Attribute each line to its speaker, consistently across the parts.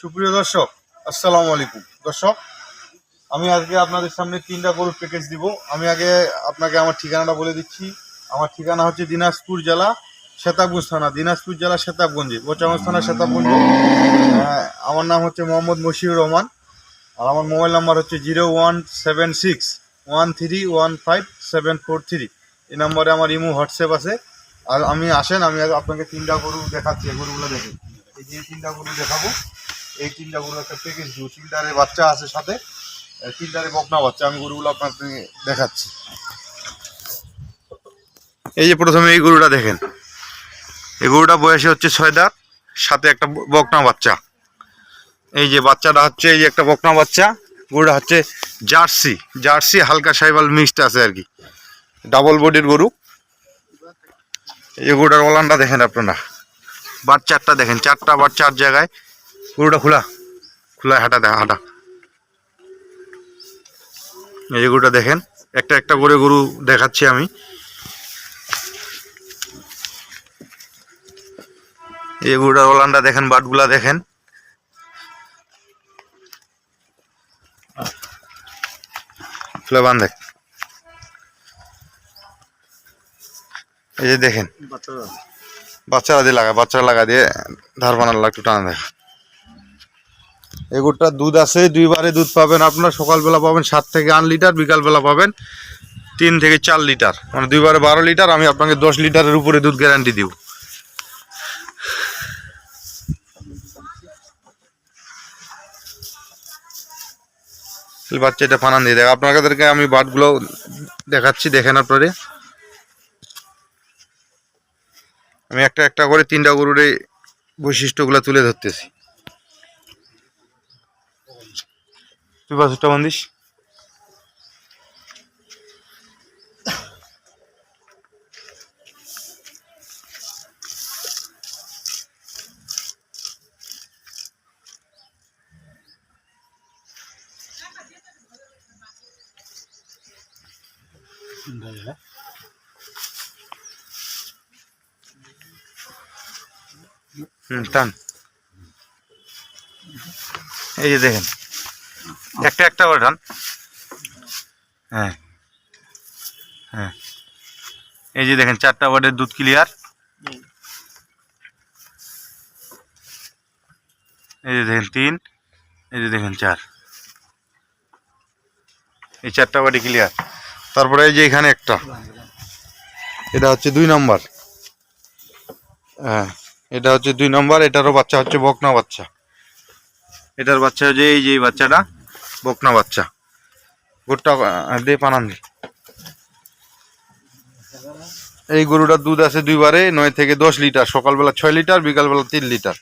Speaker 1: সুপ্রিয় দর্শক, আসসালামু আলাইকুম। দর্শক, আমি আজকে আপনাদের সামনে 3টা গরুর প্যাকেজ দিব। আমি আগে আপনাকে আমার ঠিকানাটা বলে দিচ্ছি। আমার ঠিকানা হচ্ছে দিনাজপুর জেলা শেতাবগঞ্জ থানা, দিনাজপুর জেলা শেতাবগঞ্জে, বোচাগঞ্জ থানা শেতাবগঞ্জে। আমার নাম হচ্ছে মোহাম্মদ মশিউর রহমান, আর আমার মোবাইল নাম্বার হচ্ছে 01761315743। এই নম্বরে আমার ইমো হোয়াটসঅ্যাপ আছে। আর আমি আপনাকে 3টা গরু দেখাচ্ছি। এই গরুগুলো দেখুন, এই যে 3টা গরু দেখাবো, এই 3টা গরু একটা প্যাকেজ দিব। 3টারে বাচ্চা আছে সাথে, 3টারে বকনা বাচ্চা। আমি গরুগুলো আপনাকে দেখাচ্ছি। এই যে প্রথমে এই গরুটা দেখেন, এই গরুটা বয়সে হচ্ছে 6 দাঁত, সাথে একটা বকনা বাচ্চা। এই যে বাচ্চাটা হচ্ছে এই যে একটা বকনা বাচ্চা। গরুটা হচ্ছে জার্সি হালকা সাইবাল মিক্সড আছে আর কি, ডাবল বডির গরু। এই গরুটার ওলানটা দেখেন আপনারা, বাচ্চাটা দেখেন, 4টা বাচ্চা 4 জায়গায়। গরুটা খোলা হাঁটা। এই যে গরুটা দেখেন, একটা করে গরু দেখাচ্ছি আমি। এই গরুটার ওলানটা দেখেন, বাটগুলা দেখেন। বান্ধে এই যে দেখেন, বাচ্চারা লাগা দিয়ে ধার বানার একটু টানা দেখা। এই গরুটা দুধ আছে, 2বারে দুধ পাবেন আপনার। সকালবেলা পাবেন 7 থেকে 8 লিটার, বিকালবেলা পাবেন 3 থেকে 4 লিটার, মানে 2বারে 12 লিটার। আমি আপনাকে 10 লিটারের উপরে দুধ গ্যারান্টি দিব। বাচ্চা এটা ফানান দিয়ে দেখ। আপনাদেরকে আমি বাটগুলো দেখাচ্ছি, দেখেন আপনারে। আমি একটা করে 3টা গরুর এই বৈশিষ্ট্যগুলো তুলে ধরতেছি। তুই বাছুরটা বান্ধিস। টান। এই যে দেখেন, একটা করে টান। হ্যাঁ, এই যে দেখেন 4টা বাটের দুধ ক্লিয়ার। এই যে দেখেন 3, এই যে দেখেন 4, এই 4টা বাটি ক্লিয়ার। তারপরে এই যে এখানে একটা, এটা হচ্ছে 2 নম্বর। হ্যাঁ, এটা হচ্ছে 2 নম্বর। এটারও বাচ্চা হচ্ছে বকনা বাচ্চা। এটার বাচ্চা হচ্ছে এই যে বাচ্চাটা বকনা বাচ্চা। গরুটা দিয়ে পানান দি। এই গরুটার দুধ আছে 2বারে 9 থেকে 10 লিটার, সকালবেলা 6 লিটার, বিকালবেলা 3 লিটার।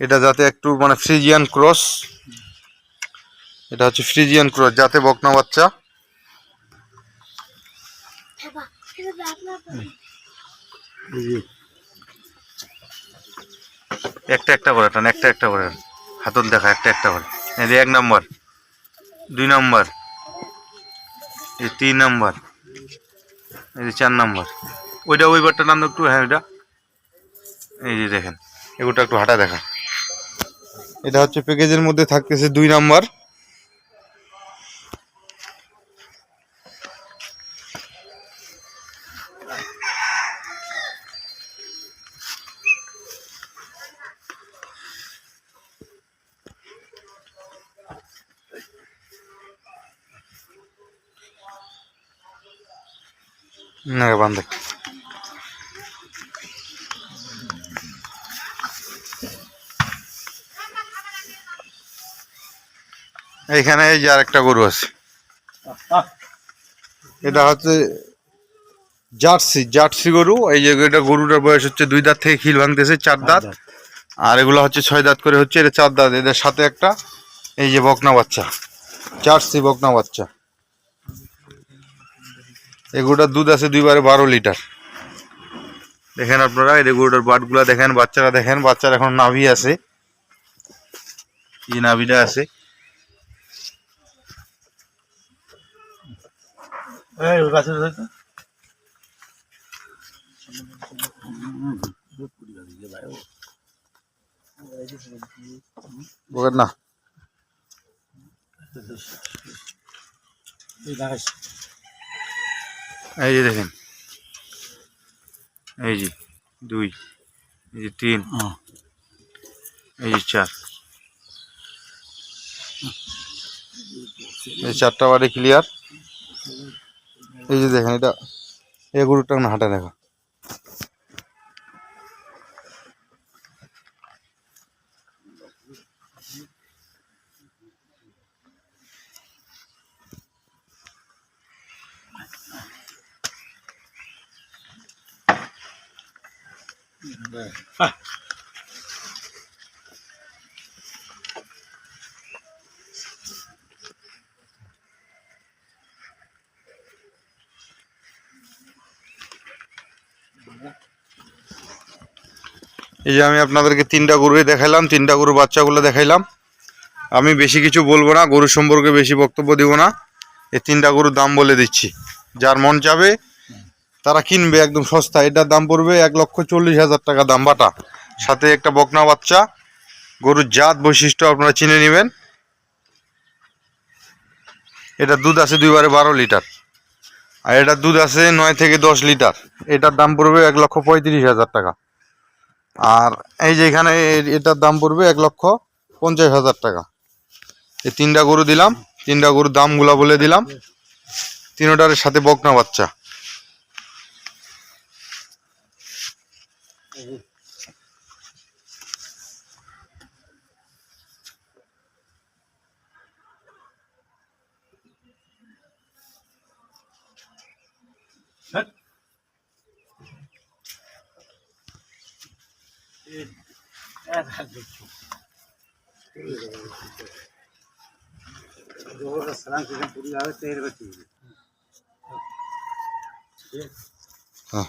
Speaker 1: এটা যাতে একটু মানে ফ্রিজিয়ান ক্রস, এটা হচ্ছে ফ্রিজিয়ান ক্রস যাতে বকনা বাচ্চা। একটা করে টান, একটা করে হাতল দেখা, একটা করে। এই যে 1 নম্বর, 2 নম্বর, এই 3 নম্বর, এই যে 4 নম্বর। ওইটা ওই বারটা নাম একটু। হ্যাঁ, ওইটা এই যে দেখেন, এগুলোটা একটু হাঁটা দেখা। এটা হচ্ছে প্যাকেজের মধ্যে থাকতেছে 2 নম্বর। না বান্ধে এইখানে এই যে আরেকটা গরু আছে, এটা হচ্ছে জার্সি গরু। এই যে এটা গরুটার বয়স হচ্ছে 2 দাঁত থেকে খিল ভাঙতেছে, 4 দাঁত। আর এগুলো হচ্ছে 6 দাঁত করে হচ্ছে, এটা 4 দাঁত। এদের সাথে একটা এই যে বকনা বাচ্চা, জার্সি বকনা বাচ্চা। এই গরুটার দুধ আছে 2বারে 12 লিটার। দেখেন আপনারা, এই গরুটার বাটগুলা দেখেন, বাচ্চারা দেখেন, বাচ্চার এখন নাভি আছে। এই যে নাভিটা আছে। বকের না এই যে দেখেন, এই যে 2, এই যে 3, এই যে 4, এই 4টা বাড়ি ক্লিয়ার। এই যে দেখেন, এটা এই গরুটা না হাঁটা দেখা। এই যে আমি আপনাদেরকে 3টা গরুই দেখাইলাম, 3টা গরুর বাচ্চাগুলো দেখাইলাম। আমি বেশি কিছু বলবো না, গরু সম্পর্কে বেশি বক্তব্য দিব না। এই 3টা গরুর দাম বলে দিচ্ছি, যার মন চাবে তারা কিনবে একদম সস্তা। এটার দাম পড়বে 1,40,000 টাকা দাম বাটা, সাথে একটা বকনা বাচ্চা। গরুর জাত বৈশিষ্ট্য আপনারা চিনে নেবেন। এটা দুধ আছে 2 বারে 12 লিটার, আর এটার দুধ আছে 9 থেকে 10 লিটার। এটার দাম পড়বে 1,35,000 টাকা। আর এই যে এখানে এটার দাম পড়বে 1,50,000 টাকা। এই 3টা গরু দিলাম, 3টা গরুর দামগুলা বলে দিলাম। 3টার সাথে বকনা বাচ্চা। হ্যাঁ।